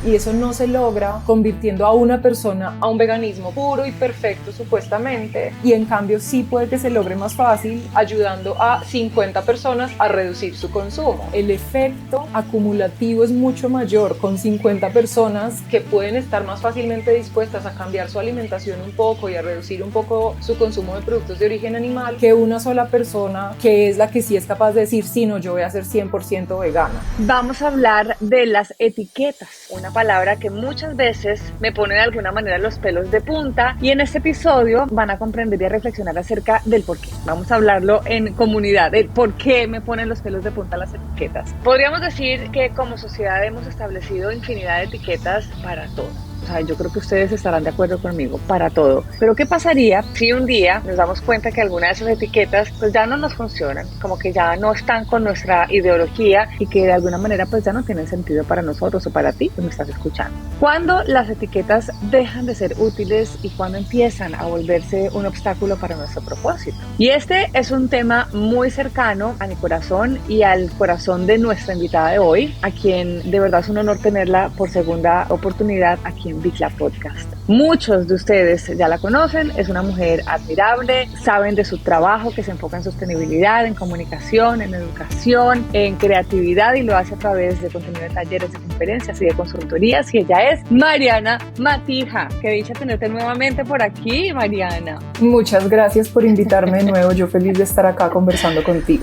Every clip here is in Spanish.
y eso no se logra convirtiendo a una persona a un veganismo puro y perfecto supuestamente, y en cambio sí puede que se logre más fácil ayudando a 50 personas a reducir su consumo. El efecto acumulativo es mucho mayor con 50 personas que pueden estar más fácilmente dispuestas a cambiar su alimentación un poco y a reducir un poco su consumo de productos de origen animal que una sola persona que es la que sí es capaz de decir sí, no, yo voy a ser 100% vegana. Vamos a hablar de las etiquetas, una palabra que muchas veces me pone de alguna manera los pelos de punta, y en este episodio van a comprender y a reflexionar acerca del por qué. Vamos a hablarlo en comunidad, el por qué me ponen los pelos de punta las etiquetas. Podríamos decir que como sociedad hemos establecido infinidad de etiquetas para todo. O sea, yo creo que ustedes estarán de acuerdo conmigo, para todo. Pero ¿qué pasaría si un día nos damos cuenta que alguna de esas etiquetas pues ya no nos funcionan, como que ya no están con nuestra ideología y que de alguna manera pues ya no tienen sentido para nosotros o para ti que me estás escuchando? ¿Cuándo las etiquetas dejan de ser útiles y cuándo empiezan a volverse un obstáculo para nuestro propósito? Y este es un tema muy cercano a mi corazón y al corazón de nuestra invitada de hoy, a quien de verdad es un honor tenerla por segunda oportunidad aquí en Bicla Podcast. Muchos de ustedes ya la conocen, es una mujer admirable, saben de su trabajo que se enfoca en sostenibilidad, en comunicación, en educación, en creatividad, y lo hace a través de contenido de talleres, de conferencias y de consultorías, y ella es Mariana Matija. Qué dicha tenerte nuevamente por aquí, Mariana. Muchas gracias por invitarme de nuevo, yo feliz de estar acá conversando contigo.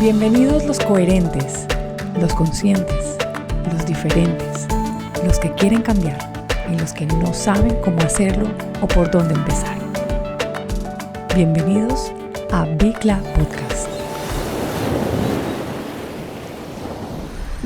Bienvenidos los coherentes, los conscientes, los diferentes, los que quieren cambiar y los que no saben cómo hacerlo o por dónde empezar. Bienvenidos a Bicla Podcast.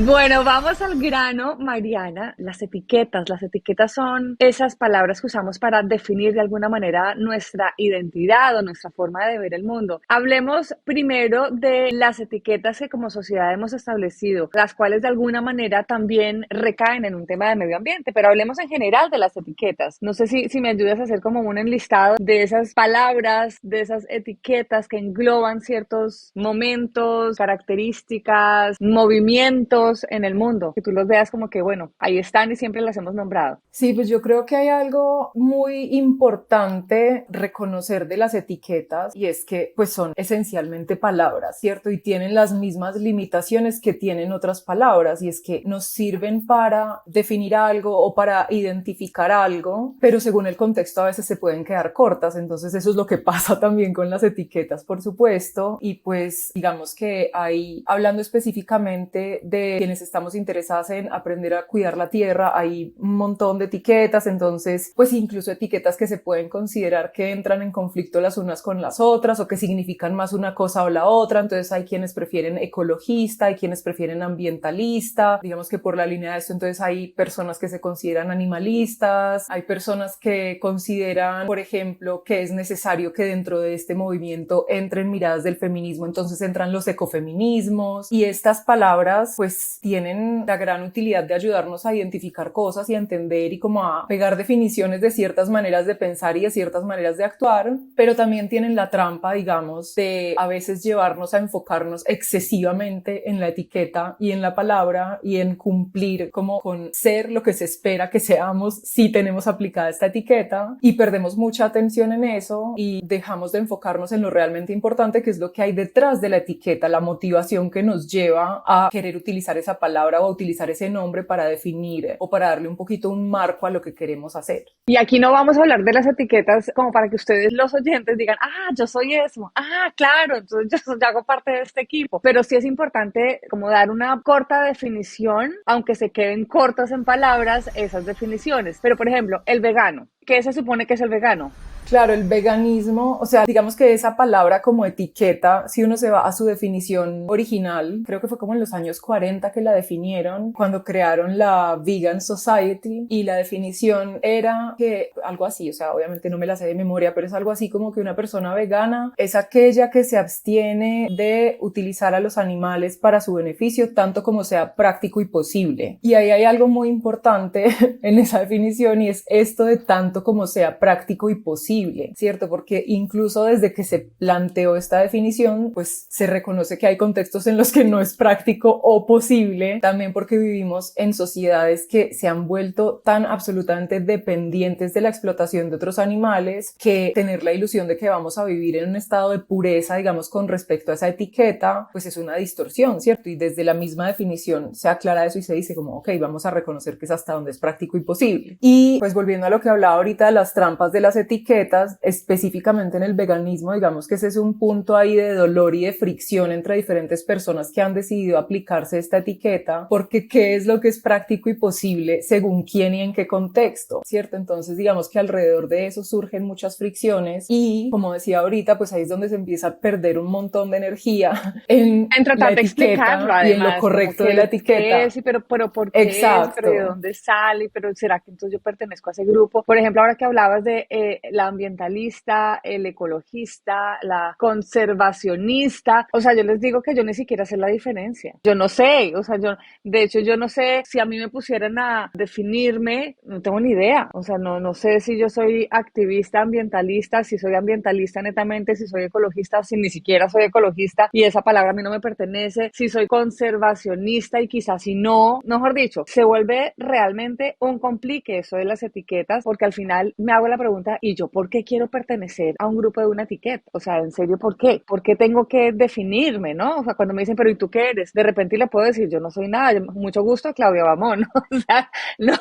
Bueno, vamos al grano, Mariana. Las etiquetas son esas palabras que usamos para definir de alguna manera nuestra identidad o nuestra forma de ver el mundo. Hablemos primero de las etiquetas que como sociedad hemos establecido, las cuales de alguna manera también recaen en un tema de medio ambiente, pero hablemos en general de las etiquetas. No sé si me ayudas a hacer como un enlistado de esas palabras, de esas etiquetas que engloban ciertos momentos, características, movimientos en el mundo, que tú los veas como que, bueno, ahí están y siempre las hemos nombrado. Sí, pues yo creo que hay algo muy importante reconocer de las etiquetas, y es que pues son esencialmente palabras, ¿cierto? Y tienen las mismas limitaciones que tienen otras palabras, y es que nos sirven para definir algo o para identificar algo, pero según el contexto a veces se pueden quedar cortas. Entonces eso es lo que pasa también con las etiquetas, por supuesto. Y pues digamos que hay, hablando específicamente de quienes estamos interesadas en aprender a cuidar la tierra, hay un montón de etiquetas, entonces pues incluso etiquetas que se pueden considerar que entran en conflicto las unas con las otras o que significan más una cosa o la otra. Entonces hay quienes prefieren ecologista, hay quienes prefieren ambientalista, digamos que por la línea de esto entonces hay personas que se consideran animalistas, hay personas que consideran, por ejemplo, que es necesario que dentro de este movimiento entren miradas del feminismo, entonces entran los ecofeminismos, y estas palabras pues tienen la gran utilidad de ayudarnos a identificar cosas y a entender y como a pegar definiciones de ciertas maneras de pensar y de ciertas maneras de actuar, pero también tienen la trampa, digamos, de a veces llevarnos a enfocarnos excesivamente en la etiqueta y en la palabra y en cumplir como con ser lo que se espera que seamos si tenemos aplicada esta etiqueta, y perdemos mucha atención en eso y dejamos de enfocarnos en lo realmente importante, que es lo que hay detrás de la etiqueta, la motivación que nos lleva a querer utilizar esa palabra o a utilizar ese nombre para definir o para darle un poquito un marco a lo que queremos hacer. Y aquí no vamos a hablar de las etiquetas como para que ustedes, los oyentes, digan, yo soy eso, claro, entonces yo hago parte de este equipo. Pero sí es importante como dar una corta definición, aunque se queden cortas en palabras esas definiciones. Pero por ejemplo, el vegano, ¿qué se supone que es el vegano? Claro, el veganismo, o sea, digamos que esa palabra como etiqueta, si uno se va a su definición original, creo que fue como en los años 40 que la definieron, cuando crearon la Vegan Society, y la definición era que, algo así, o sea, obviamente no me la sé de memoria, pero es algo así como que una persona vegana es aquella que se abstiene de utilizar a los animales para su beneficio, tanto como sea práctico y posible. Y ahí hay algo muy importante en esa definición, y es esto de tanto como sea práctico y posible. posible, ¿cierto? Porque incluso desde que se planteó esta definición, pues se reconoce que hay contextos en los que no es práctico o posible, también porque vivimos en sociedades que se han vuelto tan absolutamente dependientes de la explotación de otros animales que tener la ilusión de que vamos a vivir en un estado de pureza, digamos, con respecto a esa etiqueta, pues es una distorsión, ¿cierto? Y desde la misma definición se aclara eso y se dice como, ok, vamos a reconocer que es hasta donde es práctico y posible. Y pues volviendo a lo que hablaba ahorita de las trampas de las etiquetas, específicamente en el veganismo, digamos que ese es un punto ahí de dolor y de fricción entre diferentes personas que han decidido aplicarse esta etiqueta, porque ¿qué es lo que es práctico y posible según quién y en qué contexto? ¿Cierto? Entonces digamos que alrededor de eso surgen muchas fricciones y, como decía ahorita, pues ahí es donde se empieza a perder un montón de energía en tratar la de explicarlo, etiqueta y en lo además, como correcto de la etiqueta. es, pero por qué es, pero de Exacto. dónde sale, pero será que entonces yo pertenezco a ese grupo. Por ejemplo, ahora que hablabas de la ambientalista, el ecologista, la conservacionista, o sea, yo les digo que yo ni siquiera sé la diferencia. Yo no sé, o sea, de hecho, yo no sé si a mí me pusieran a definirme, no tengo ni idea. O sea, no sé si yo soy activista ambientalista, si soy ambientalista netamente, si soy ecologista, si ni siquiera soy ecologista y esa palabra a mí no me pertenece, si soy conservacionista y quizás si no, mejor dicho, se vuelve realmente un complique eso de las etiquetas, porque al final me hago la pregunta, ¿y yo por qué quiero pertenecer a un grupo de una etiqueta? O sea, en serio, ¿por qué? ¿Por qué tengo que definirme, no? O sea, cuando me dicen, pero ¿y tú qué eres? De repente le puedo decir, yo no soy nada, mucho gusto, Claudia Bamón, o sea, no,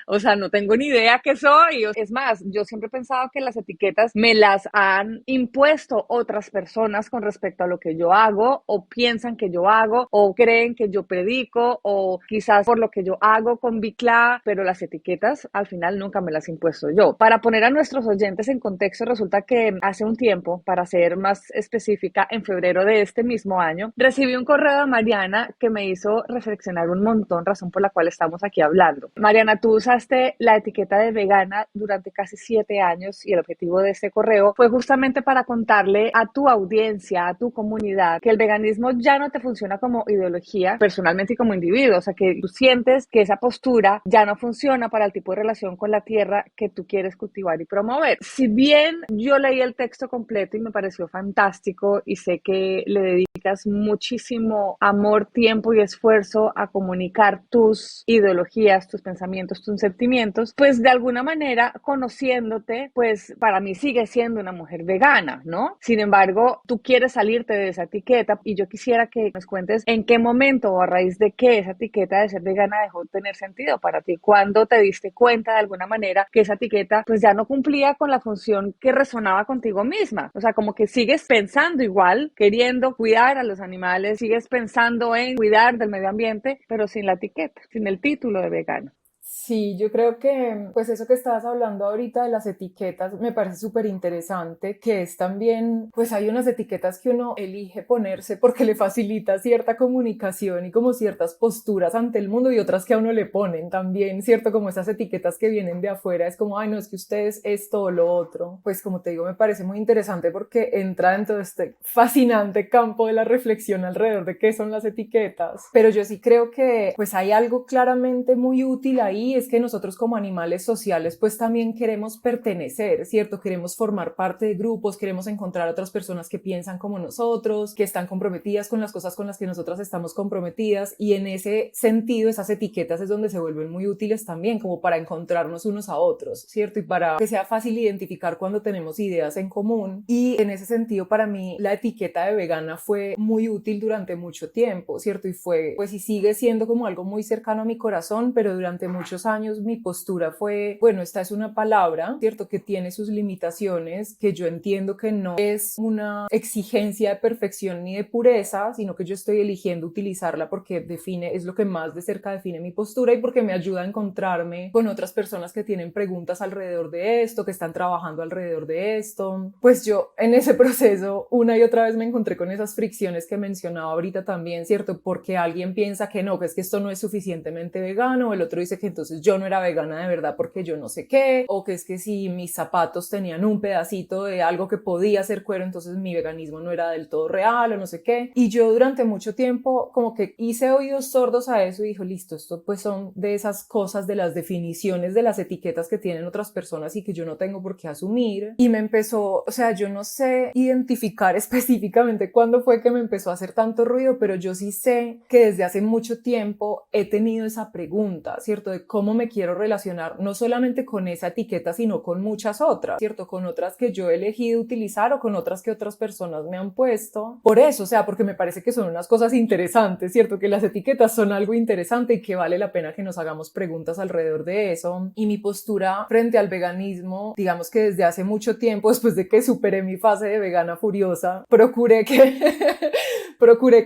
o sea, no tengo ni idea qué soy. Es más, yo siempre he pensado que las etiquetas me las han impuesto otras personas con respecto a lo que yo hago, o piensan que yo hago, o creen que yo predico, o quizás por lo que yo hago con Bicla, pero las etiquetas al final nunca me las he impuesto yo. Para poner a nuestros oyentes en contexto, resulta que hace un tiempo, para ser más específica, en febrero de este mismo año, recibí un correo de Mariana que me hizo reflexionar un montón, razón por la cual estamos aquí hablando. Mariana, tú usaste la etiqueta de vegana durante casi 7 años y el objetivo de este correo fue justamente para contarle a tu audiencia, a tu comunidad, que el veganismo ya no te funciona como ideología personalmente y como individuo, o sea, que tú sientes que esa postura ya no funciona para el tipo de relación con la tierra que tú quieres cultivar y promover. Si bien yo leí el texto completo y me pareció fantástico y sé que le dedicas muchísimo amor, tiempo y esfuerzo a comunicar tus ideologías, tus pensamientos, tus sentimientos, pues de alguna manera conociéndote, pues para mí sigues siendo una mujer vegana, ¿no? Sin embargo, tú quieres salirte de esa etiqueta y yo quisiera que nos cuentes en qué momento o a raíz de qué esa etiqueta de ser vegana dejó de tener sentido para ti. ¿Cuándo te diste cuenta de alguna manera que esa etiqueta pues ya no cumplía con la función que resonaba contigo misma? O sea, como que sigues pensando igual, queriendo cuidar a los animales, sigues pensando en cuidar del medio ambiente, pero sin la etiqueta, sin el título de vegano. Sí, yo creo que pues eso que estabas hablando ahorita de las etiquetas me parece súper interesante, que es también, pues hay unas etiquetas que uno elige ponerse porque le facilita cierta comunicación y como ciertas posturas ante el mundo y otras que a uno le ponen también, ¿cierto? Como esas etiquetas que vienen de afuera, es como, ay, no, es que usted es esto o lo otro. Pues como te digo, me parece muy interesante porque entra dentro de este fascinante campo de la reflexión alrededor de qué son las etiquetas. Pero yo sí creo que pues hay algo claramente muy útil ahí, es que nosotros como animales sociales pues también queremos pertenecer, ¿cierto? Queremos formar parte de grupos, queremos encontrar otras personas que piensan como nosotros, que están comprometidas con las cosas con las que nosotras estamos comprometidas, y en ese sentido esas etiquetas es donde se vuelven muy útiles también como para encontrarnos unos a otros, ¿cierto? Y para que sea fácil identificar cuando tenemos ideas en común. Y en ese sentido para mí la etiqueta de vegana fue muy útil durante mucho tiempo, ¿cierto? Y fue pues y sigue siendo como algo muy cercano a mi corazón, pero durante muchos años mi postura fue, bueno, esta es una palabra, ¿cierto? Que tiene sus limitaciones, que yo entiendo que no es una exigencia de perfección ni de pureza, sino que yo estoy eligiendo utilizarla porque define, es lo que más de cerca define mi postura y porque me ayuda a encontrarme con otras personas que tienen preguntas alrededor de esto, que están trabajando alrededor de esto. Pues yo en ese proceso una y otra vez me encontré con esas fricciones que mencionaba ahorita también, ¿cierto? Porque alguien piensa que no, que es que esto no es suficientemente vegano, el otro dice que entonces entonces yo no era vegana de verdad porque yo no sé qué, o que es que si mis zapatos tenían un pedacito de algo que podía ser cuero, entonces mi veganismo no era del todo real o no sé qué. Y yo durante mucho tiempo como que hice oídos sordos a eso y dije, listo, esto pues son de esas cosas, de las definiciones, de las etiquetas que tienen otras personas y que yo no tengo por qué asumir. Y me empezó, o sea, yo no sé identificar específicamente cuándo fue que me empezó a hacer tanto ruido, pero yo sí sé que desde hace mucho tiempo he tenido esa pregunta, ¿cierto? De cómo me quiero relacionar, no solamente con esa etiqueta, sino con muchas otras, ¿cierto? Con otras que yo he elegido utilizar o con otras que otras personas me han puesto. Por eso, o sea, porque me parece que son unas cosas interesantes, ¿cierto? Que las etiquetas son algo interesante y que vale la pena que nos hagamos preguntas alrededor de eso. Y mi postura frente al veganismo, digamos que desde hace mucho tiempo, después de que superé mi fase de vegana furiosa, procuré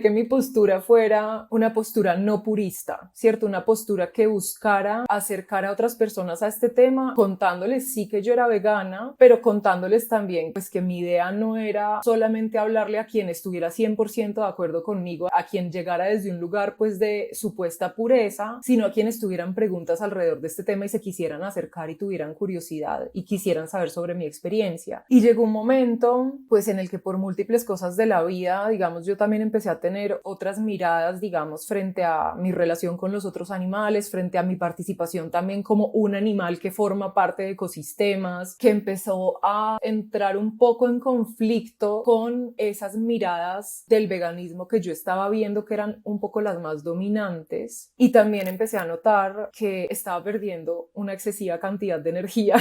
que mi postura fuera una postura no purista, ¿cierto? Una postura que buscara acercar a otras personas a este tema, contándoles sí que yo era vegana, pero contándoles también pues que mi idea no era solamente hablarle a quien estuviera 100% de acuerdo conmigo, a quien llegara desde un lugar pues de supuesta pureza, sino a quienes tuvieran preguntas alrededor de este tema y se quisieran acercar y tuvieran curiosidad y quisieran saber sobre mi experiencia. Y llegó un momento pues en el que por múltiples cosas de la vida, digamos, yo también empecé a tener otras miradas, digamos, frente a mi relación con los otros animales, frente a mi participación también como un animal que forma parte de ecosistemas, que empezó a entrar un poco en conflicto con esas miradas del veganismo que yo estaba viendo que eran un poco las más dominantes. Y también empecé a notar que estaba perdiendo una excesiva cantidad de energía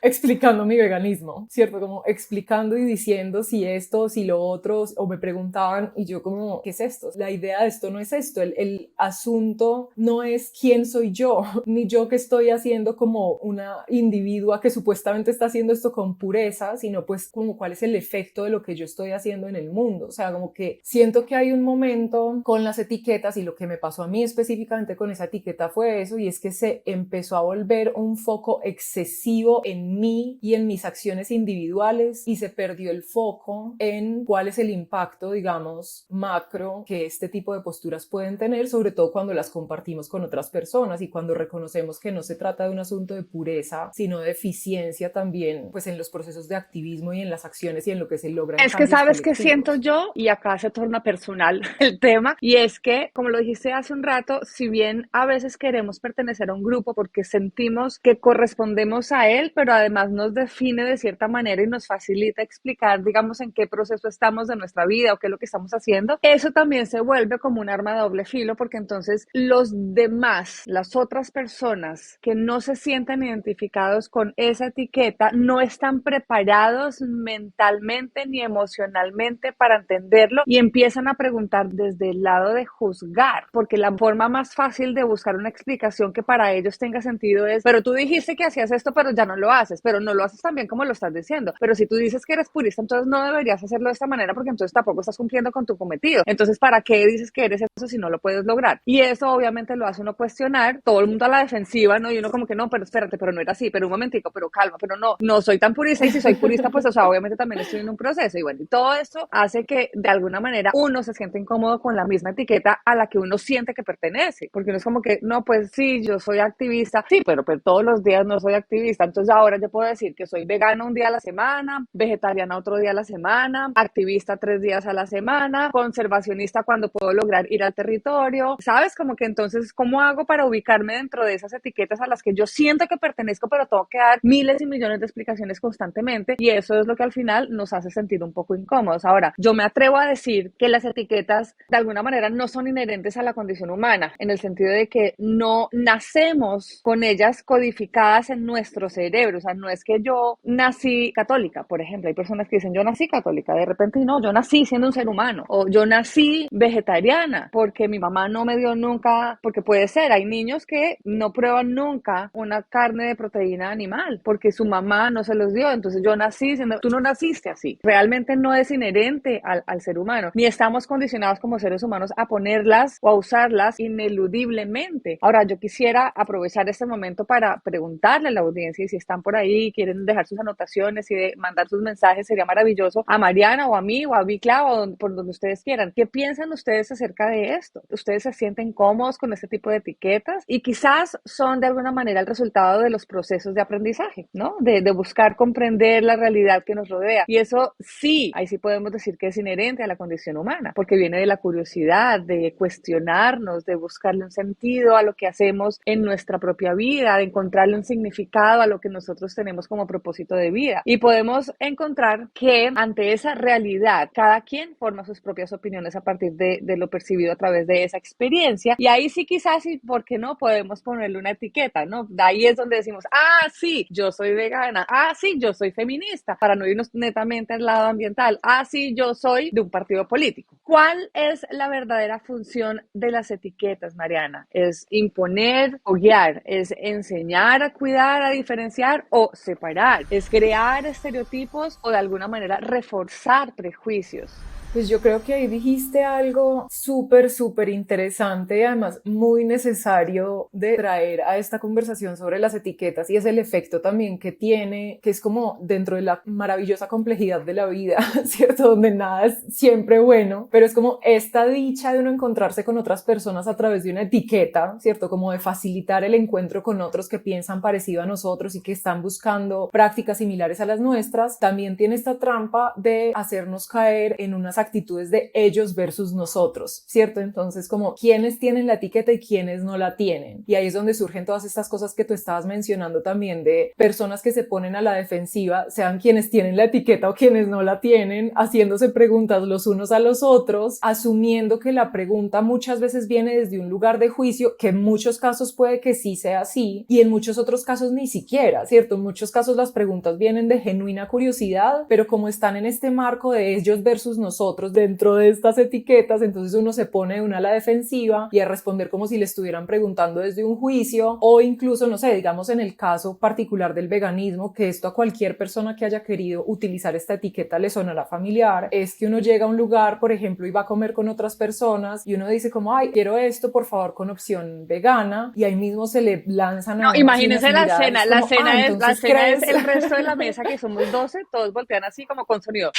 explicando mi veganismo, ¿cierto? Como explicando y diciendo si esto, si lo otro, o me preguntaban y yo como, ¿qué es esto? La idea de esto no es esto, el asunto no es quién soy yo, ni yo que estoy haciendo como una individua que supuestamente está haciendo esto con pureza, sino pues como cuál es el efecto de lo que yo estoy haciendo en el mundo. O sea, como que siento que hay un momento con las etiquetas, y lo que me pasó a mí específicamente con esa etiqueta fue eso, y es que se empezó a volver un foco excesivo en mí y en mis acciones individuales, y se perdió el foco en cuál es el impacto, digamos, macro que este tipo de posturas pueden tener, sobre todo cuando las compartimos con otras personas y cuando reconocemos que no se trata de un asunto de pureza, sino de eficiencia también, pues en los procesos de activismo y en las acciones y en lo que se logra en Es que cambios sabes qué colectivos. siento yo, y acá se torna personal el tema, y es que, como lo dijiste hace un rato, si bien a veces queremos pertenecer a un grupo porque sentimos que correspondemos a él, pero además nos define de cierta manera y nos facilita explicar, digamos, en qué proceso estamos de nuestra vida o qué es lo que estamos haciendo, eso también se vuelve como un arma de doble filo, porque entonces los demás, las otras personas que no se sienten identificados con esa etiqueta, no están preparados mentalmente ni emocionalmente para entenderlo y empiezan a preguntar desde el lado de juzgar, porque la forma más fácil de buscar una explicación que para ellos tenga sentido es, pero tú dijiste que hacías esto, pero ya no lo haces, pero no lo haces tan bien como lo estás diciendo, pero si tú dices que eres purista, entonces no deberías hacerlo de esta manera porque entonces tampoco estás cumpliendo con tu cometido, entonces ¿para qué dices que eres eso si no lo puedes lograr? Y eso obviamente lo hace uno cuestionar, todo el mundo a la defensiva, ¿no? Y uno como que no, pero espérate, pero no era así, pero un momentico, pero calma, pero no soy tan purista, y si soy purista, pues o sea, obviamente también estoy en un proceso, y bueno, y todo esto hace que de alguna manera uno se siente incómodo con la misma etiqueta a la que uno siente que pertenece, porque uno es como que, no, pues sí, yo soy activista, sí, pero todos los días no soy activista, entonces ahora yo puedo decir que soy vegano un día a la semana, vegetariana otro día a la semana, activista 3 días a la semana, conservacionista cuando puedo lograr ir al territorio, ¿sabes? Como que entonces, ¿cómo hago para ubicarme dentro de esas etiquetas a las que yo siento que pertenezco, pero tengo que dar miles y millones de explicaciones constantemente? Y eso es lo que al final nos hace sentir un poco incómodos. Ahora, yo me atrevo a decir que las etiquetas de alguna manera no son inherentes a la condición humana, en el sentido de que no nacemos con ellas codificadas en nuestro cerebro. O sea, no es que yo nací católica, por ejemplo. Hay personas que dicen, yo nací católica, de repente no, yo nací siendo un ser humano, o yo nací vegetariana porque mi mamá no me dio nunca, porque puede ser, hay niños que no prueban nunca una carne de proteína animal porque su mamá no se los dio, entonces yo nací siendo, tú no naciste así. Realmente no es inherente al ser humano, ni estamos condicionados como seres humanos a ponerlas o a usarlas ineludiblemente. Ahora, yo quisiera aprovechar este momento para preguntarle a la audiencia, y si están por ahí, quieren dejar sus anotaciones y mandar sus mensajes, sería maravilloso, a Mariana o a mí o a Vicla o por donde ustedes quieran. ¿Qué piensan ustedes acerca de esto? ¿Ustedes se sienten cómodos con este tipo de etiquetas? Y quizás son de alguna manera el resultado de los procesos de aprendizaje, ¿no? De buscar comprender la realidad que nos rodea. Y eso sí, ahí sí podemos decir que es inherente a la condición humana, porque viene de la curiosidad, de cuestionarnos, de buscarle un sentido a lo que hacemos en nuestra propia vida, de encontrarle un significado a lo que nosotros tenemos como propósito de vida. Y podemos encontrar que ante esa realidad, cada quien forma sus propias opiniones a partir de lo percibido a través de esa experiencia. Y ahí sí quizás, y por qué no, podemos ponerle una etiqueta, ¿no? De ahí es donde decimos, ah, sí, yo soy vegana, ah, sí, yo soy feminista, para no irnos netamente al lado ambiental, ah, sí, yo soy de un partido político. ¿Cuál es la verdadera función de las etiquetas, Mariana? ¿Es imponer o guiar? ¿Es enseñar a cuidar, a diferenciar o separar? ¿Es crear estereotipos o de alguna manera reforzar prejuicios? Pues yo creo que ahí dijiste algo súper interesante y además muy necesario de traer a esta conversación sobre las etiquetas, y es el efecto también que tiene, que es como dentro de la maravillosa complejidad de la vida, ¿cierto? Donde nada es siempre bueno, pero es como esta dicha de uno encontrarse con otras personas a través de una etiqueta, ¿cierto? Como de facilitar el encuentro con otros que piensan parecido a nosotros y que están buscando prácticas similares a las nuestras. También tiene esta trampa de hacernos caer en unas actitudes de ellos versus nosotros, ¿cierto? Entonces, como quiénes tienen la etiqueta y quiénes no la tienen. Y ahí es donde surgen todas estas cosas que tú estabas mencionando también, de personas que se ponen a la defensiva, sean quienes tienen la etiqueta o quienes no la tienen, haciéndose preguntas los unos a los otros, asumiendo que la pregunta muchas veces viene desde un lugar de juicio, que en muchos casos puede que sí sea así, y en muchos otros casos ni siquiera, ¿cierto? En muchos casos las preguntas vienen de genuina curiosidad, pero como están en este marco de ellos versus nosotros, dentro de estas etiquetas, entonces uno se pone una a la defensiva y a responder como si le estuvieran preguntando desde un juicio, o incluso, no sé, digamos en el caso particular del veganismo, que esto a cualquier persona que haya querido utilizar esta etiqueta le sonará familiar, es que uno llega a un lugar, por ejemplo, y va a comer con otras personas y uno dice como, ay, quiero esto, por favor, con opción vegana, y ahí mismo se le lanzan a No, uno imagínense la miradas cena, como, la entonces cena es crees... el resto de la mesa, que somos 12, todos voltean así como con sonido.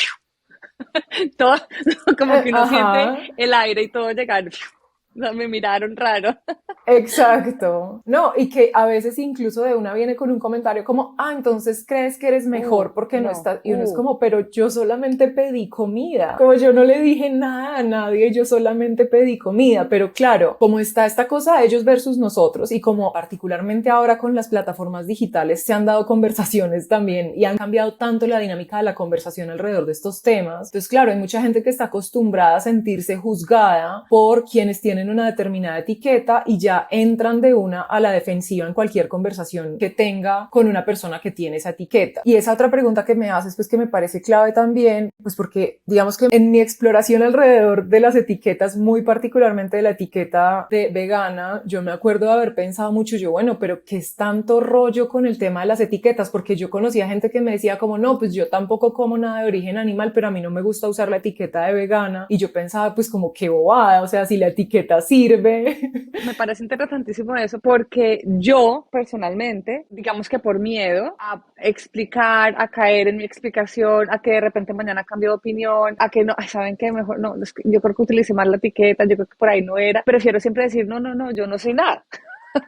Todo, como que uno siente Ajá. el aire y todo llegar. O sea, me miraron raro. Exacto. No, y que a veces incluso de una viene con un comentario como, entonces crees que eres mejor porque no No, estás, y uno es como, pero yo solamente pedí comida, como yo no le dije nada a nadie, yo solamente pedí comida, pero claro, como está esta cosa de ellos versus nosotros, y como particularmente ahora con las plataformas digitales se han dado conversaciones también y han cambiado tanto la dinámica de la conversación alrededor de estos temas, entonces claro, hay mucha gente que está acostumbrada a sentirse juzgada por quienes tienen una determinada etiqueta y ya entran de una a la defensiva en cualquier conversación que tenga con una persona que tiene esa etiqueta. Y esa otra pregunta que me haces, pues que me parece clave también, pues porque digamos que en mi exploración alrededor de las etiquetas, muy particularmente de la etiqueta de vegana, yo me acuerdo de haber pensado mucho, yo, bueno, pero ¿qué es tanto rollo con el tema de las etiquetas? Porque yo conocía gente que me decía como, no, pues yo tampoco como nada de origen animal, pero a mí no me gusta usar la etiqueta de vegana. Y yo pensaba, pues como qué bobada, o sea, si la etiqueta sirve. Me parece interesantísimo eso porque yo personalmente, digamos que por miedo a explicar, a caer en mi explicación, a que de repente mañana cambie de opinión, a que no, ¿saben qué? Mejor no, yo creo que utilicé mal la etiqueta, yo creo que por ahí no era, prefiero siempre decir, no, yo no soy nada.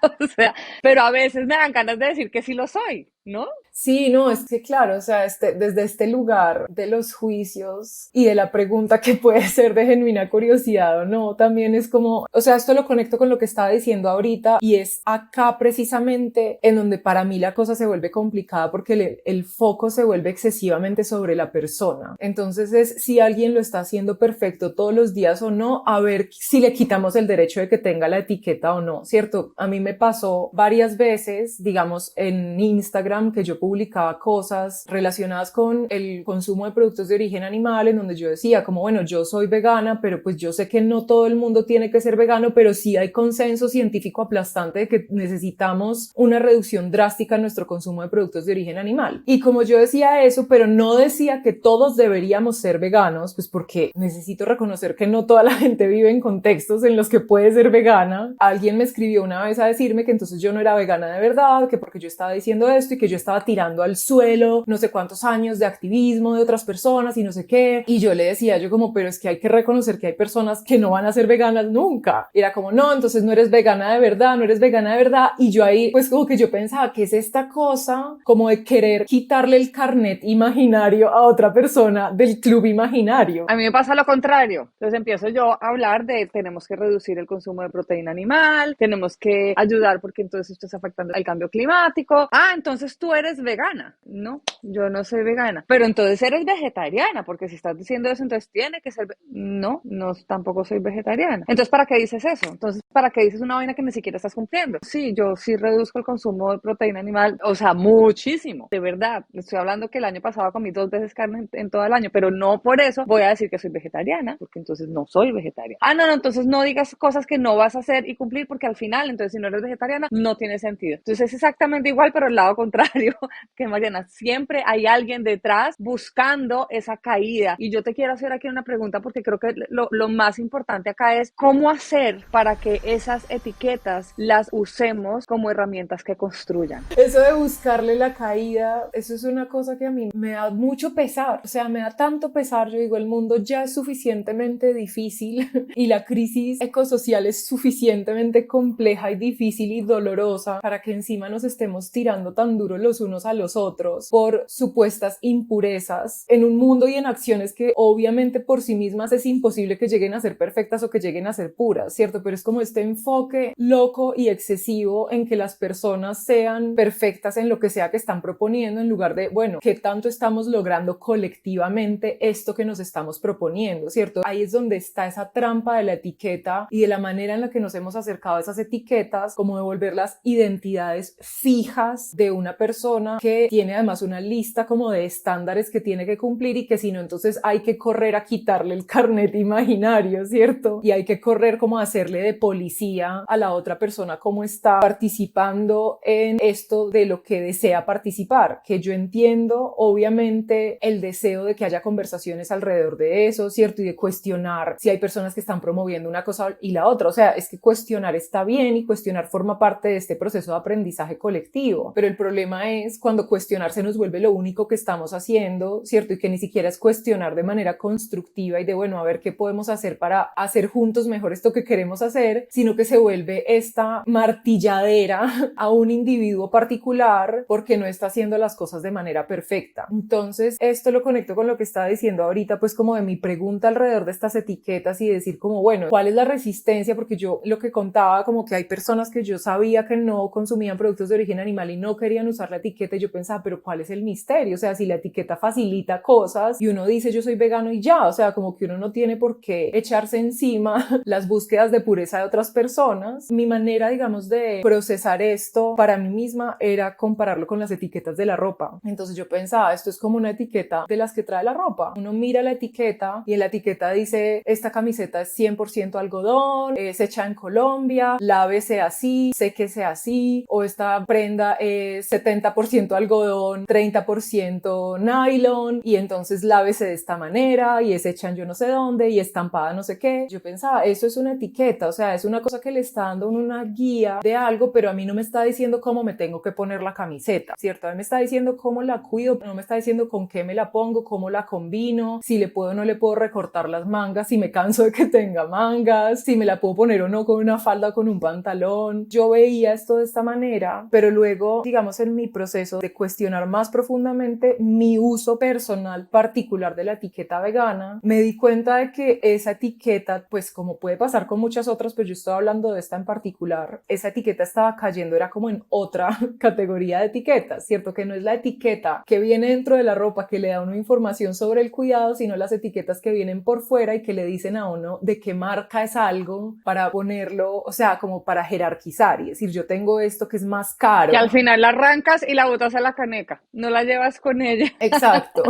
O sea, pero a veces me dan ganas de decir que sí lo soy, ¿no? Sí, no, es que claro, o sea, desde este lugar de los juicios y de la pregunta que puede ser de genuina curiosidad o no, también es como, o sea, esto lo conecto con lo que estaba diciendo ahorita, y es acá precisamente en donde para mí la cosa se vuelve complicada, porque el foco se vuelve excesivamente sobre la persona. Entonces es si alguien lo está haciendo perfecto todos los días o no, a ver si le quitamos el derecho de que tenga la etiqueta o no, ¿cierto? A mí me pasó varias veces, digamos, en Instagram, que yo publicaba cosas relacionadas con el consumo de productos de origen animal, en donde yo decía como, bueno, yo soy vegana, pero pues yo sé que no todo el mundo tiene que ser vegano, pero sí hay consenso científico aplastante de que necesitamos una reducción drástica en nuestro consumo de productos de origen animal. Y como yo decía eso, pero no decía que todos deberíamos ser veganos, pues porque necesito reconocer que no toda la gente vive en contextos en los que puede ser vegana. Alguien me escribió una vez a decirme que entonces yo no era vegana de verdad, que porque yo estaba diciendo esto y que yo estaba tirando al suelo no sé cuántos años de activismo de otras personas y no sé qué. Y yo le decía, yo como, pero es que hay que reconocer que hay personas que no van a ser veganas nunca. Y era como, no, entonces no eres vegana de verdad, no eres vegana de verdad. Y yo ahí, pues como que yo pensaba, ¿qué es esta cosa? Como de querer quitarle el carnet imaginario a otra persona del club imaginario. A mí me pasa lo contrario. Entonces empiezo yo a hablar de tenemos que reducir el consumo de proteína animal, tenemos que ayudar porque entonces esto está afectando al cambio climático. Ah, entonces tú eres vegana. No, yo no soy vegana. Pero entonces eres vegetariana, porque si estás diciendo eso, entonces tiene que ser... No, tampoco soy vegetariana. Entonces, ¿para qué dices eso? Entonces, ¿para qué dices una vaina que ni siquiera estás cumpliendo? Sí, yo sí reduzco el consumo de proteína animal, o sea, muchísimo, de verdad. Estoy hablando que el año pasado comí 2 veces carne en todo el año, pero no por eso voy a decir que soy vegetariana, porque entonces no soy vegetariana. Ah, no, entonces no digas cosas que no vas a hacer y cumplir, porque al final, entonces si no eres vegetariana, no tiene sentido. Entonces es exactamente igual, pero el lado contrario que Mariana. Siempre hay alguien detrás buscando esa caída. Y yo te quiero hacer aquí una pregunta, porque creo que lo más importante acá es cómo hacer para que esas etiquetas las usemos como herramientas que construyan. Eso de buscarle la caída, eso es una cosa que a mí me da mucho pesar, o sea, me da tanto pesar. Yo digo, el mundo ya es suficientemente difícil y la crisis ecosocial es suficientemente compleja y difícil y dolorosa para que encima nos estemos tirando tan duro los unos a los otros por supuestas impurezas en un mundo y en acciones que obviamente por sí mismas es imposible que lleguen a ser perfectas o que lleguen a ser puras, ¿cierto? Pero es como este enfoque loco y excesivo en que las personas sean perfectas en lo que sea que están proponiendo, en lugar de, bueno, ¿qué tanto estamos logrando colectivamente esto que nos estamos proponiendo, ¿cierto? Ahí es donde está esa trampa de la etiqueta y de la manera en la que nos hemos acercado a esas etiquetas, como de volver las identidades fijas de una persona que tiene además una lista como de estándares que tiene que cumplir y que si no, entonces hay que correr a quitarle el carnet imaginario, ¿cierto? Y hay que correr como a hacerle de policía a la otra persona como está participando en esto de lo que desea participar, que yo entiendo obviamente el deseo de que haya conversaciones alrededor de eso, ¿cierto? Y de cuestionar si hay personas que están promoviendo una cosa y la otra, o sea, es que cuestionar está bien y cuestionar forma parte de este proceso de aprendizaje colectivo, pero el problema es cuando cuestionar se nos vuelve lo único que estamos haciendo, ¿cierto? Y que ni siquiera es cuestionar de manera constructiva y de, bueno, a ver qué podemos hacer para hacer juntos mejor esto que queremos hacer, sino que se vuelve esta martilladera a un individuo particular porque no está haciendo las cosas de manera perfecta. Entonces, esto lo conecto con lo que estaba diciendo ahorita, pues como de mi pregunta alrededor de estas etiquetas y decir como, bueno, ¿cuál es la resistencia? Porque yo lo que contaba, como que hay personas que yo sabía que no consumían productos de origen animal y no querían usar la etiqueta y yo pensaba, pero ¿cuál es el misterio? O sea, si la etiqueta facilita cosas y uno dice yo soy vegano y ya, o sea, como que uno no tiene por qué echarse encima las búsquedas de pureza de otras personas. Mi manera, digamos, de procesar esto para mí misma era compararlo con las etiquetas de la ropa. Entonces yo pensaba, esto es como una etiqueta de las que trae la ropa. Uno mira la etiqueta y en la etiqueta dice, esta camiseta es 100% algodón, es hecha en Colombia, lávese así, séquese así, o esta prenda es 70% algodón, 30% nylon, y entonces lávese de esta manera, y es hecha en yo no sé dónde, y estampada no sé qué. Yo pensaba, eso es una etiqueta, o sea, es una cosa que le está dando una guía de algo, pero a mí no me está diciendo cómo me tengo que poner la camiseta, ¿cierto? A mí me está diciendo cómo la cuido, no me está diciendo con qué me la pongo, cómo la combino, si le puedo o no le puedo recortar las mangas, si me canso de que tenga mangas, si me la puedo poner o no con una falda o con un pantalón. Yo veía esto de esta manera, pero luego, digamos, en mi proceso de cuestionar más profundamente mi uso personal particular de la etiqueta vegana, me di cuenta de que esa etiqueta, pues como puede pasar con muchas otras, pero yo estoy hablando de esta en particular, esa etiqueta estaba cayendo, era como en otra categoría de etiquetas, ¿cierto? Que no es la etiqueta que viene dentro de la ropa que le da a uno información sobre el cuidado, sino las etiquetas que vienen por fuera y que le dicen a uno de qué marca es algo para ponerlo, o sea, como para jerarquizar y decir, yo tengo esto que es más caro. Que al final la arrancas y la botas a la caneca, no la llevas con ella. Exacto.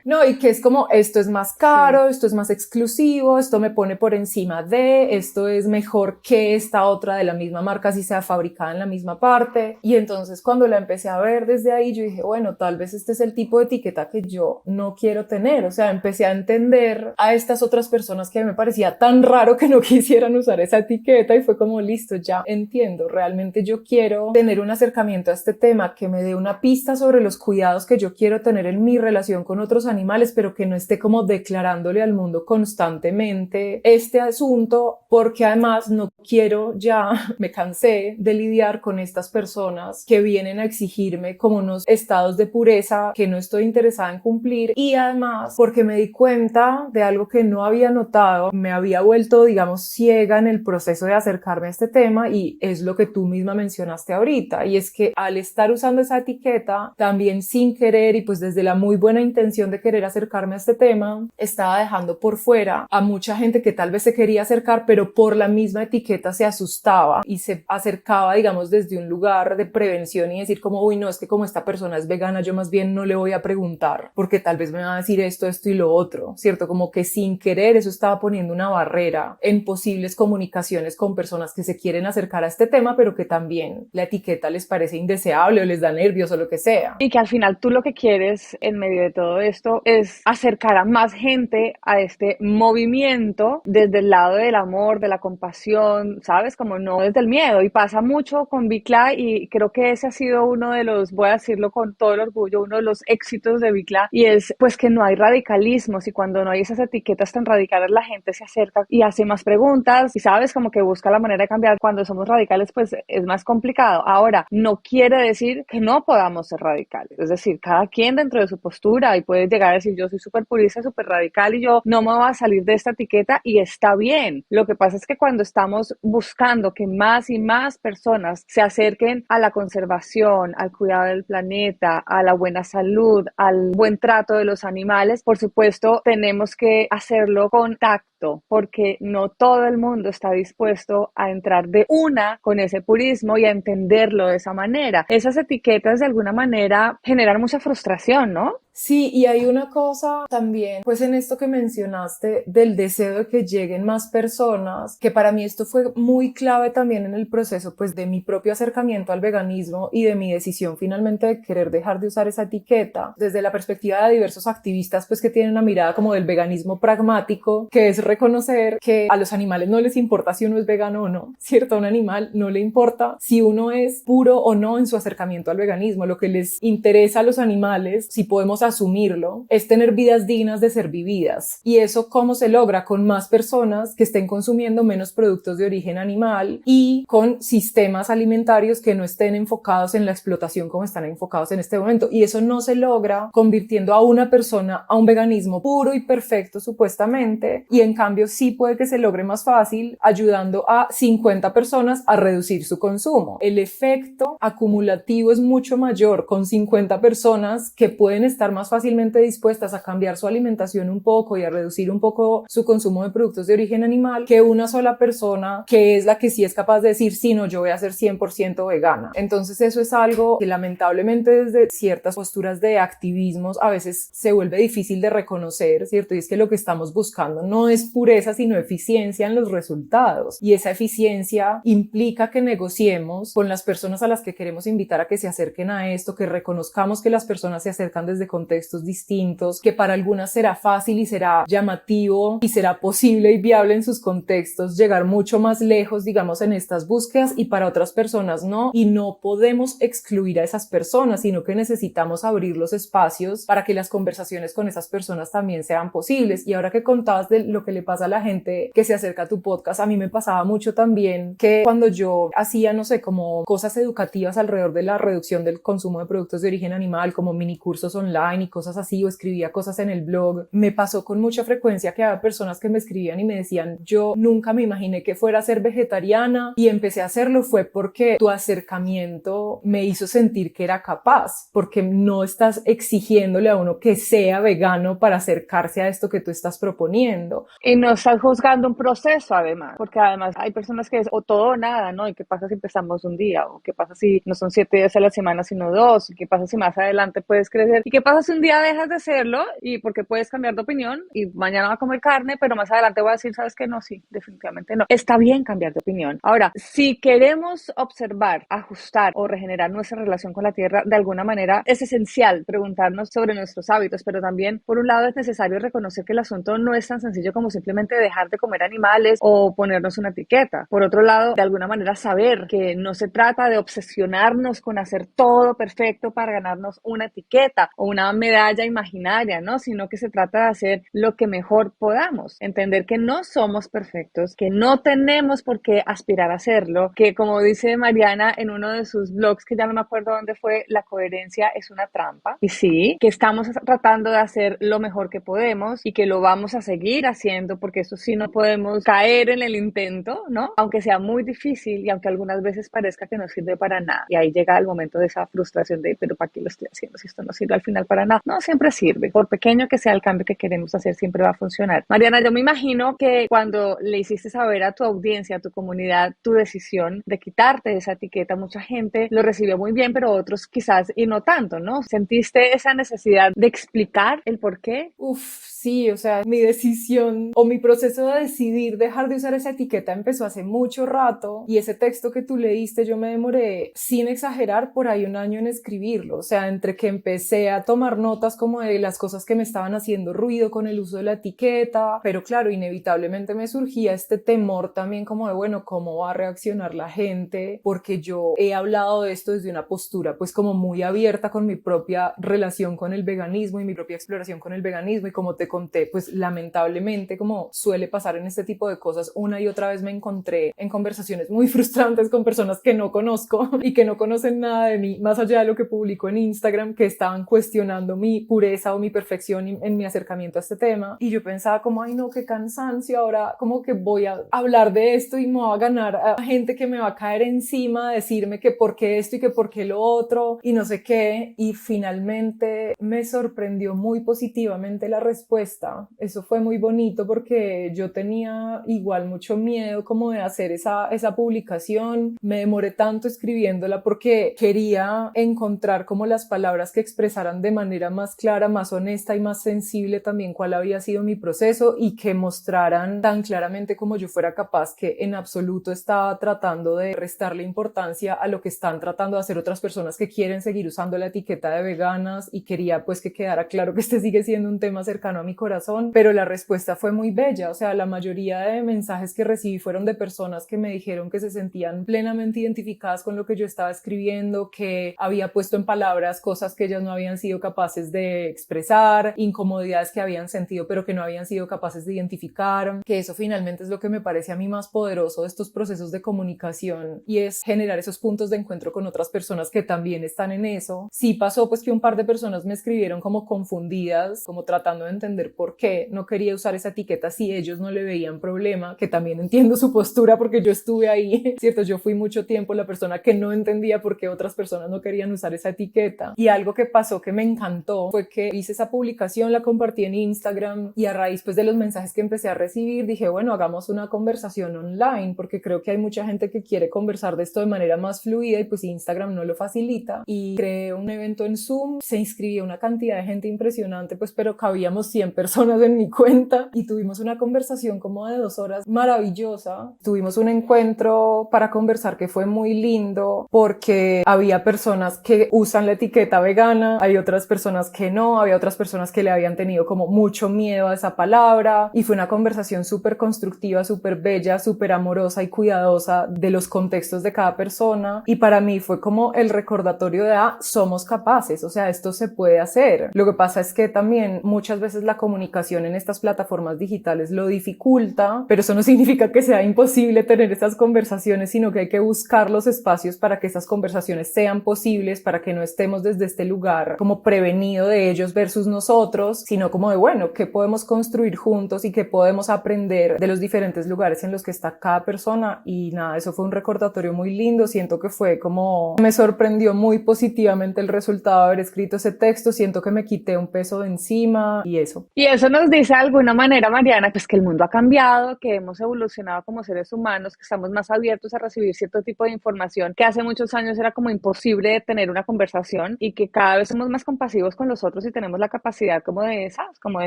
No, y que es como, esto es más caro, esto es más exclusivo, esto me pone por encima de, esto es mejor que esta otra de la misma marca si sea fabricada en la misma parte. Y entonces cuando la empecé a ver desde ahí, yo dije, bueno, tal vez este es el tipo de etiqueta que yo no quiero tener. O sea, empecé a entender a estas otras personas que me parecía tan raro que no quisieran usar esa etiqueta y fue como, listo, ya entiendo, realmente yo quiero tener un acercamiento este tema, que me dé una pista sobre los cuidados que yo quiero tener en mi relación con otros animales, pero que no esté como declarándole al mundo constantemente este asunto, porque además no quiero ya, me cansé de lidiar con estas personas que vienen a exigirme como unos estados de pureza que no estoy interesada en cumplir, y además porque me di cuenta de algo que no había notado, me había vuelto, digamos, ciega en el proceso de acercarme a este tema, y es lo que tú misma mencionaste ahorita, y es que al estar usando esa etiqueta, también sin querer y pues desde la muy buena intención de querer acercarme a este tema, estaba dejando por fuera a mucha gente que tal vez se quería acercar, pero por la misma etiqueta se asustaba y se acercaba, digamos, desde un lugar de prevención y decir como, uy, no, es que como esta persona es vegana, yo más bien no le voy a preguntar, porque tal vez me va a decir esto y lo otro, ¿cierto? Como que sin querer eso estaba poniendo una barrera en posibles comunicaciones con personas que se quieren acercar a este tema, pero que también la etiqueta les parece indeseable o les da nervios o lo que sea. Y que al final tú lo que quieres en medio de todo esto es acercar a más gente a este movimiento desde el lado del amor, de la compasión, ¿sabes? Como no desde el miedo. Y pasa mucho con Bicla, y creo que ese ha sido uno de los, voy a decirlo con todo el orgullo, uno de los éxitos de Bicla, y es pues que no hay radicalismos, y cuando no hay esas etiquetas tan radicales la gente se acerca y hace más preguntas y, ¿sabes? Como que busca la manera de cambiar. Cuando somos radicales pues es más complicado. Ahora, no quiere decir que no podamos ser radicales, es decir, cada quien dentro de su postura, y puede llegar a decir yo soy súper purista, súper radical y yo no me voy a salir de esta etiqueta, y está bien. Lo que pasa es que cuando estamos buscando que más y más personas se acerquen a la conservación, al cuidado del planeta, a la buena salud, al buen trato de los animales, por supuesto tenemos que hacerlo con tacto, porque no todo el mundo está dispuesto a entrar de una con ese purismo y a entenderlo de esa manera. Esas etiquetas de alguna manera generan mucha frustración, ¿no? Sí, y hay una cosa también, pues en esto que mencionaste del deseo de que lleguen más personas, que para mí esto fue muy clave también en el proceso pues de mi propio acercamiento al veganismo y de mi decisión finalmente de querer dejar de usar esa etiqueta, desde la perspectiva de diversos activistas pues que tienen una mirada como del veganismo pragmático, que es reconocer que a los animales no les importa si uno es vegano o no, ¿cierto? A un animal no le importa si uno es puro o no en su acercamiento al veganismo, lo que les interesa a los animales, si podemos asumirlo, es tener vidas dignas de ser vividas. Y eso, ¿cómo se logra? Con más personas que estén consumiendo menos productos de origen animal y con sistemas alimentarios que no estén enfocados en la explotación como están enfocados en este momento. Y eso no se logra convirtiendo a una persona a un veganismo puro y perfecto supuestamente, y en cambio sí puede que se logre más fácil ayudando a 50 personas a reducir su consumo. El efecto acumulativo es mucho mayor con 50 personas que pueden estar más fácilmente dispuestas a cambiar su alimentación un poco y a reducir un poco su consumo de productos de origen animal, que una sola persona que es la que sí es capaz de decir, sí, no, yo voy a ser 100% vegana. Entonces eso es algo que lamentablemente desde ciertas posturas de activismos a veces se vuelve difícil de reconocer, ¿cierto? Y es que lo que estamos buscando no es pureza, sino eficiencia en los resultados. Y esa eficiencia implica que negociemos con las personas a las que queremos invitar a que se acerquen a esto, que reconozcamos que las personas se acercan desde contextos distintos, que para algunas será fácil y será llamativo y será posible y viable en sus contextos llegar mucho más lejos, digamos, en estas búsquedas, y para otras personas no, y no podemos excluir a esas personas, sino que necesitamos abrir los espacios para que las conversaciones con esas personas también sean posibles. Y ahora que contabas de lo que le pasa a la gente que se acerca a tu podcast, a mí me pasaba mucho también que cuando yo hacía, no sé, como cosas educativas alrededor de la reducción del consumo de productos de origen animal, como mini cursos online y cosas así, o escribía cosas en el blog, me pasó con mucha frecuencia que había personas que me escribían y me decían, yo nunca me imaginé que fuera a ser vegetariana y empecé a hacerlo fue porque tu acercamiento me hizo sentir que era capaz, porque no estás exigiéndole a uno que sea vegano para acercarse a esto que tú estás proponiendo. Y no estás juzgando un proceso además, porque además hay personas que es o todo o nada, ¿no? ¿Y qué pasa si empezamos un día? ¿O qué pasa si no son 7 días a la semana sino 2? ¿Y qué pasa si más adelante puedes crecer? ¿Y qué pasa pasa si un día dejas de hacerlo y porque puedes cambiar de opinión y mañana va a comer carne, pero más adelante voy a decir, ¿sabes qué? No, sí, definitivamente no. Está bien cambiar de opinión. Ahora, si queremos observar, ajustar o regenerar nuestra relación con la tierra, de alguna manera es esencial preguntarnos sobre nuestros hábitos, pero también, por un lado, es necesario reconocer que el asunto no es tan sencillo como simplemente dejar de comer animales o ponernos una etiqueta. Por otro lado, de alguna manera saber que no se trata de obsesionarnos con hacer todo perfecto para ganarnos una etiqueta o una medalla imaginaria, ¿no? Sino que se trata de hacer lo que mejor podamos. Entender que no somos perfectos, que no tenemos por qué aspirar a hacerlo, que como dice Mariana en uno de sus blogs, que ya no me acuerdo dónde fue, la coherencia es una trampa. Y sí, que estamos tratando de hacer lo mejor que podemos y que lo vamos a seguir haciendo, porque eso sí, no podemos caer en el intento, ¿no? Aunque sea muy difícil y aunque algunas veces parezca que no sirve para nada. Y ahí llega el momento de esa frustración de, pero ¿para qué lo estoy haciendo si esto no sirve al final para nada? No, siempre sirve. Por pequeño que sea el cambio que queremos hacer, siempre va a funcionar. Mariana, yo me imagino que cuando le hiciste saber a tu audiencia, a tu comunidad, tu decisión de quitarte esa etiqueta, mucha gente lo recibió muy bien, pero otros quizás y no tanto, ¿no? ¿Sentiste esa necesidad de explicar el por qué? Uf, sí, o sea, mi decisión o mi proceso de decidir dejar de usar esa etiqueta empezó hace mucho rato y ese texto que tú leíste yo me demoré, sin exagerar, por ahí un año en escribirlo. O sea, entre que empecé a tomar notas como de las cosas que me estaban haciendo ruido con el uso de la etiqueta, pero claro, inevitablemente me surgía este temor también como de, bueno, ¿cómo va a reaccionar la gente? Porque yo he hablado de esto desde una postura pues como muy abierta con mi propia relación con el veganismo y mi propia exploración con el veganismo, y como te conté, pues lamentablemente, como suele pasar en este tipo de cosas, una y otra vez me encontré en conversaciones muy frustrantes con personas que no conozco y que no conocen nada de mí, más allá de lo que publico en Instagram, que estaban cuestionando mi pureza o mi perfección en mi acercamiento a este tema. Y yo pensaba como, ay no, qué cansancio, ahora como que voy a hablar de esto y me voy a ganar a gente que me va a caer encima a decirme que por qué esto y que por qué lo otro y no sé qué. Y finalmente me sorprendió muy positivamente la respuesta. Eso fue muy bonito porque yo tenía igual mucho miedo como de hacer esa publicación. Me demoré tanto escribiéndola porque quería encontrar como las palabras que expresaran de manera más clara, más honesta y más sensible también cuál había sido mi proceso, y que mostraran tan claramente como yo fuera capaz que en absoluto estaba tratando de restarle importancia a lo que están tratando de hacer otras personas que quieren seguir usando la etiqueta de veganas, y quería pues que quedara claro que este sigue siendo un tema cercano a mi corazón. Pero la respuesta fue muy bella. O sea, la mayoría de mensajes que recibí fueron de personas que me dijeron que se sentían plenamente identificadas con lo que yo estaba escribiendo, que había puesto en palabras cosas que ellas no habían sido capaces de expresar, incomodidades que habían sentido pero que no habían sido capaces de identificar, que eso finalmente es lo que me parece a mí más poderoso de estos procesos de comunicación, y es generar esos puntos de encuentro con otras personas que también están en eso. Sí pasó pues que un par de personas me escribieron como confundidas, como tratando de entender por qué no quería usar esa etiqueta si ellos no le veían problema, que también entiendo su postura porque yo estuve ahí, ¿cierto? Yo fui mucho tiempo la persona que no entendía por qué otras personas no querían usar esa etiqueta. Y algo que pasó que me encantó fue que hice esa publicación, la compartí en Instagram, y a raíz pues de los mensajes que empecé a recibir dije, bueno, hagamos una conversación online, porque creo que hay mucha gente que quiere conversar de esto de manera más fluida y pues Instagram no lo facilita. Y creé un evento en Zoom, se inscribió una cantidad de gente impresionante, pues pero cabíamos 100 personas en mi cuenta y tuvimos una conversación como de 2 horas maravillosa. Tuvimos un encuentro para conversar que fue muy lindo porque había personas que usan la etiqueta vegana, hay otras personas que no, había otras personas que le habían tenido como mucho miedo a esa palabra, y fue una conversación súper constructiva, súper bella, súper amorosa y cuidadosa de los contextos de cada persona. Y para mí fue como el recordatorio de somos capaces, o sea, esto se puede hacer. Lo que pasa es que también muchas veces la comunicación en estas plataformas digitales lo dificulta, pero eso no significa que sea imposible tener estas conversaciones, sino que hay que buscar los espacios para que esas conversaciones sean posibles, para que no estemos desde este lugar como prevenido de ellos versus nosotros, sino como de, bueno, ¿qué podemos construir juntos y qué podemos aprender de los diferentes lugares en los que está cada persona? Y nada, eso fue un recordatorio muy lindo. Siento que fue como, me sorprendió muy positivamente el resultado de haber escrito ese texto, siento que me quité un peso de encima y eso. Y eso nos dice de alguna manera, Mariana, pues que el mundo ha cambiado, que hemos evolucionado como seres humanos, que estamos más abiertos a recibir cierto tipo de información que hace muchos años era como imposible tener una conversación, y que cada vez somos más compasivos compasivos con los otros y tenemos la capacidad como de, ¿sabes? Como de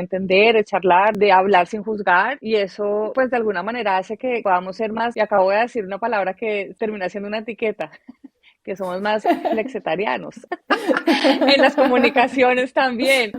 entender, de charlar, de hablar sin juzgar, y eso pues de alguna manera hace que podamos ser más, y acabo de decir una palabra que termina siendo una etiqueta, que somos más flexitarianos en las comunicaciones también.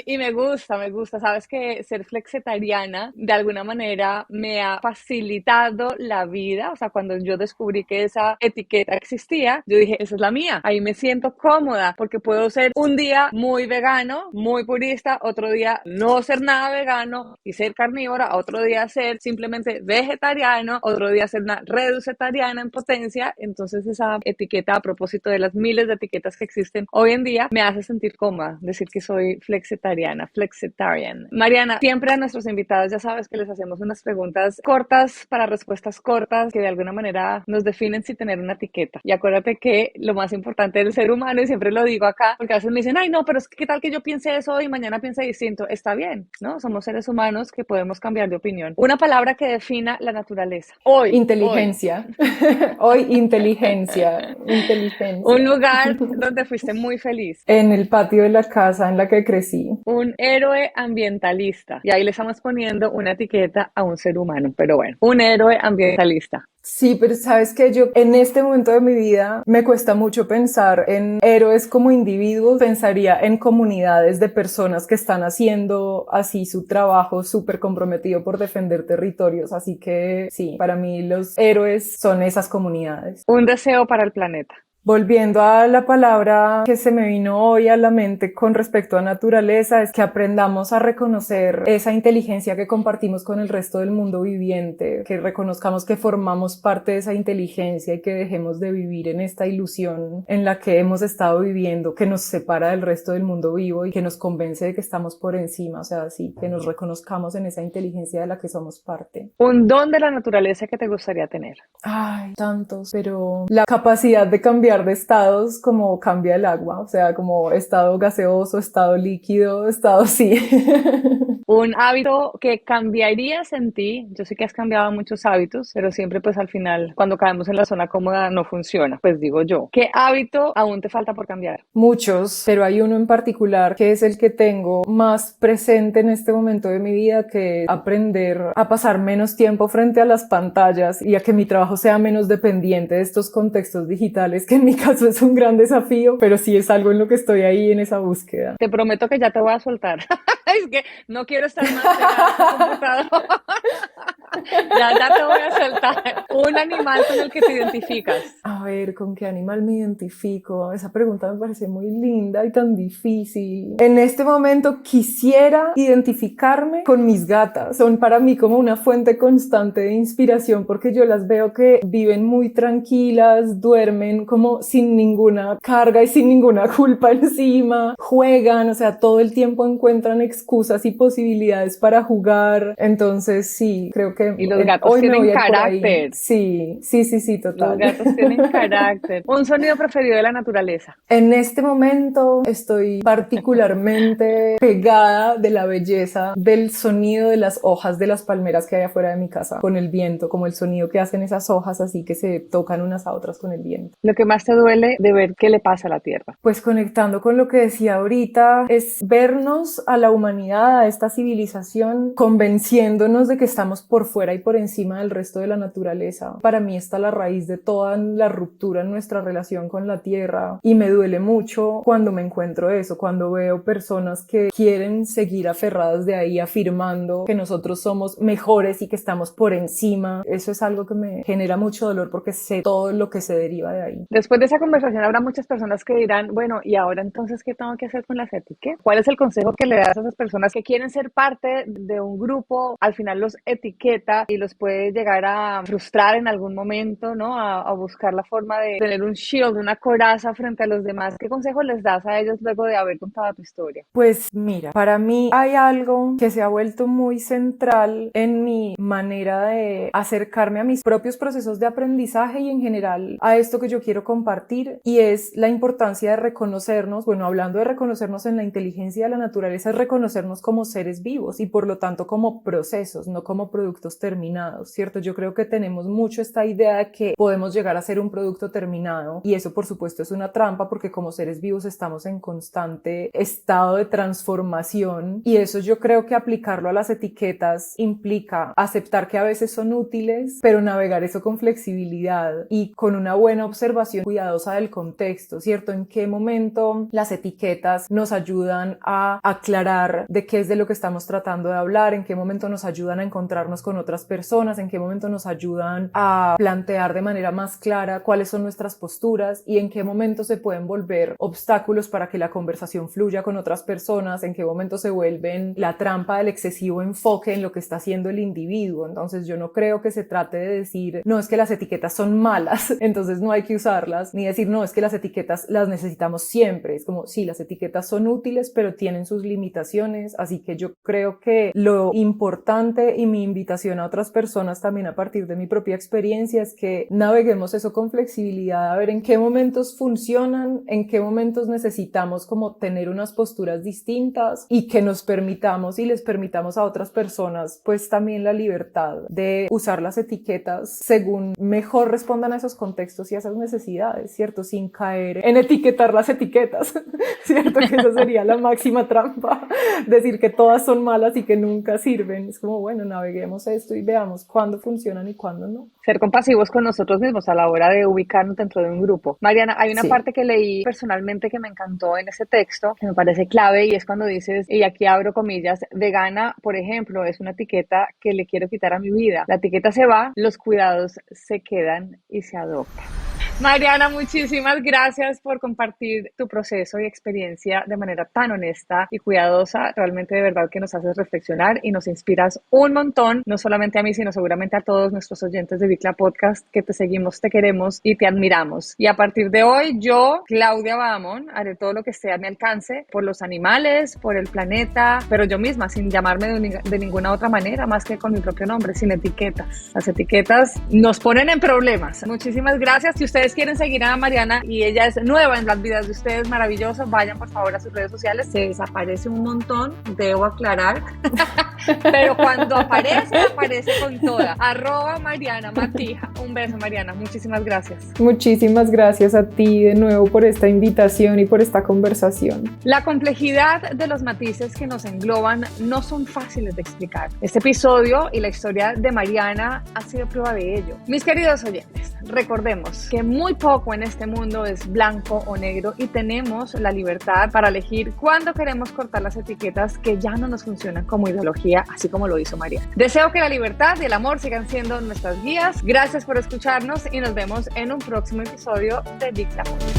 Y me gusta, sabes que ser flexitariana de alguna manera me ha facilitado la vida. O sea, cuando yo descubrí que esa etiqueta existía, yo dije, esa es la mía, ahí me siento cómoda, porque puedo ser un día muy vegano, muy purista, otro día no ser nada vegano y ser carnívora, otro día ser simplemente vegetariano, otro día ser una reducetariana en potencia. Entonces esa etiqueta, a propósito de las miles de etiquetas que existen hoy en día, me hace sentir cómoda decir que soy flexitariana, flexitarian. Mariana, siempre a nuestros invitados ya sabes que les hacemos unas preguntas cortas para respuestas cortas que de alguna manera nos definen sin tener una etiqueta. Y acuérdate que lo más importante del ser humano, y siempre lo digo acá, porque a veces me dicen, ay no, pero es que qué tal que yo piense eso y mañana piense distinto. Está bien, ¿no? Somos seres humanos que podemos cambiar de opinión. Una palabra que defina la naturaleza. Hoy. Inteligencia. Hoy, inteligencia. Un Inteligencia. lugar donde fuiste muy feliz. En el patio de la casa en la que crecí. Un héroe ambientalista. Y ahí le estamos poniendo una etiqueta a un ser humano, pero bueno, un héroe ambientalista. Sí, pero sabes que yo en este momento de mi vida me cuesta mucho pensar en héroes como individuos, pensaría en comunidades de personas que están haciendo así su trabajo súper comprometido por defender territorios, así que sí, para mí los héroes son esas comunidades. Un deseo para el planeta. Volviendo a la palabra que se me vino hoy a la mente con respecto a naturaleza, es que aprendamos a reconocer esa inteligencia que compartimos con el resto del mundo viviente, que reconozcamos que formamos parte de esa inteligencia y que dejemos de vivir en esta ilusión en la que hemos estado viviendo, que nos separa del resto del mundo vivo y que nos convence de que estamos por encima, o sea, sí, que nos reconozcamos en esa inteligencia de la que somos parte. Un don de la naturaleza que te gustaría tener. Ay, tantos, pero la capacidad de cambiar de estados como cambia el agua, o sea, como estado gaseoso, estado líquido, estado sí. Un hábito que cambiarías en ti. Yo sé que has cambiado muchos hábitos, pero siempre pues al final cuando caemos en la zona cómoda no funciona, pues digo yo. ¿Qué hábito aún te falta por cambiar? Muchos, pero hay uno en particular que es el que tengo más presente en este momento de mi vida, que es aprender a pasar menos tiempo frente a las pantallas y a que mi trabajo sea menos dependiente de estos contextos digitales, que en mi caso es un gran desafío, pero sí es algo en lo que estoy ahí en esa búsqueda. Te prometo que ya te voy a soltar. Es que no quiero estar más pegada a tu computador. Ya te voy a soltar. Un animal con el que te identificas. A ver, ¿con qué animal me identifico? Esa pregunta me parece muy linda y tan difícil. En este momento quisiera identificarme con mis gatas. Son para mí como una fuente constante de inspiración, porque yo las veo que viven muy tranquilas, duermen como sin ninguna carga y sin ninguna culpa encima, juegan, o sea, todo el tiempo encuentran excusas y posibilidades para jugar. Entonces sí, creo que y los gatos hoy me voy tienen a ir por ahí. carácter. Sí, total. Los gatos tienen carácter. Un sonido preferido de la naturaleza. En este momento estoy particularmente pegada de la belleza del sonido de las hojas de las palmeras que hay afuera de mi casa con el viento, como el sonido que hacen esas hojas así que se tocan unas a otras con el viento. Lo que más te duele de ver qué le pasa a la Tierra. Pues conectando con lo que decía ahorita, es vernos a la humanidad, a esta civilización, convenciéndonos de que estamos por fuera y por encima del resto de la naturaleza. Para mí está la raíz de toda la ruptura en nuestra relación con la tierra, y me duele mucho cuando me encuentro eso, cuando veo personas que quieren seguir aferradas de ahí, afirmando que nosotros somos mejores y que estamos por encima. Eso es algo que me genera mucho dolor porque sé todo lo que se deriva de ahí. Después de esa conversación habrá muchas personas que dirán, bueno, ¿y ahora entonces qué tengo que hacer con las etiquetas? ¿Cuál es el consejo que le das a esas personas que quieren ser parte de un grupo, al final los etiqueta y los puede llegar a frustrar en algún momento, ¿no? A buscar la forma de tener un shield, una coraza frente a los demás? ¿Qué consejo les das a ellos luego de haber contado tu historia? Pues mira, para mí hay algo que se ha vuelto muy central en mi manera de acercarme a mis propios procesos de aprendizaje y en general a esto que yo quiero compartir, y es la importancia de reconocernos, bueno, hablando de reconocernos en la inteligencia de la naturaleza, es reconocernos como seres vivos y por lo tanto como procesos, no como productos terminados, ¿cierto? Yo creo que tenemos mucho esta idea de que podemos llegar a ser un producto terminado y eso por supuesto es una trampa porque como seres vivos estamos en constante estado de transformación y eso yo creo que aplicarlo a las etiquetas implica aceptar que a veces son útiles, pero navegar eso con flexibilidad y con una buena observación cuidadosa del contexto, ¿cierto? En qué momento las etiquetas nos ayudan a aclarar de qué es de lo que estamos tratando de hablar, en qué momento nos ayudan a encontrarnos con otras personas, en qué momento nos ayudan a plantear de manera más clara cuáles son nuestras posturas y en qué momento se pueden volver obstáculos para que la conversación fluya con otras personas, en qué momento se vuelven la trampa del excesivo enfoque en lo que está haciendo el individuo. Entonces yo no creo que se trate de decir, no, es que las etiquetas son malas, entonces no hay que usarlas, ni decir, no, es que las etiquetas las necesitamos siempre. Es como, sí, las etiquetas son útiles, pero tienen sus limitaciones, así que yo creo que lo importante y mi invitación a otras personas también a partir de mi propia experiencia es que naveguemos eso con flexibilidad, a ver en qué momentos funcionan, en qué momentos necesitamos como tener unas posturas distintas y que nos permitamos y les permitamos a otras personas pues también la libertad de usar las etiquetas según mejor respondan a esos contextos y a esas necesidades, ¿cierto? Sin caer en etiquetar las etiquetas, ¿cierto? Que esa sería la máxima trampa, decir que todas son malas y que nunca sirven. Es como, bueno, naveguemos esto y veamos cuándo funcionan y cuándo no. Ser compasivos con nosotros mismos a la hora de ubicarnos dentro de un grupo. Mariana, hay una parte que leí personalmente que me encantó en ese texto, que me parece clave, y es cuando dices, y aquí abro comillas, vegana, por ejemplo, es una etiqueta que le quiero quitar a mi vida. La etiqueta se va, los cuidados se quedan y se adoptan. Mariana, muchísimas gracias por compartir tu proceso y experiencia de manera tan honesta y cuidadosa. Realmente de verdad que nos haces reflexionar y nos inspiras un montón, no solamente a mí, sino seguramente a todos nuestros oyentes de Bicla Podcast que te seguimos, te queremos y te admiramos. Y a partir de hoy, yo, Claudia Bahamón, haré todo lo que esté a mi alcance por los animales, por el planeta, pero yo misma, sin llamarme de ninguna otra manera, más que con mi propio nombre, sin etiquetas. Las etiquetas nos ponen en problemas. Muchísimas gracias. Si ustedes quieren seguir a Mariana y ella es nueva en las vidas de ustedes, maravilloso, vayan por favor a sus redes sociales. Se desaparece un montón, debo aclarar, pero cuando aparece, aparece con toda. @Mariana Matija. Un beso, Mariana, muchísimas gracias. Muchísimas gracias a ti de nuevo por esta invitación y por esta conversación. La complejidad de los matices que nos engloban no son fáciles de explicar. Este episodio y la historia de Mariana ha sido prueba de ello. Mis queridos oyentes, recordemos que muy poco en este mundo es blanco o negro y tenemos la libertad para elegir cuándo queremos cortar las etiquetas que ya no nos funcionan como ideología, así como lo hizo Mariana. Deseo que la libertad y el amor sigan siendo nuestras guías. Gracias por escucharnos y nos vemos en un próximo episodio de Bicla Podcast.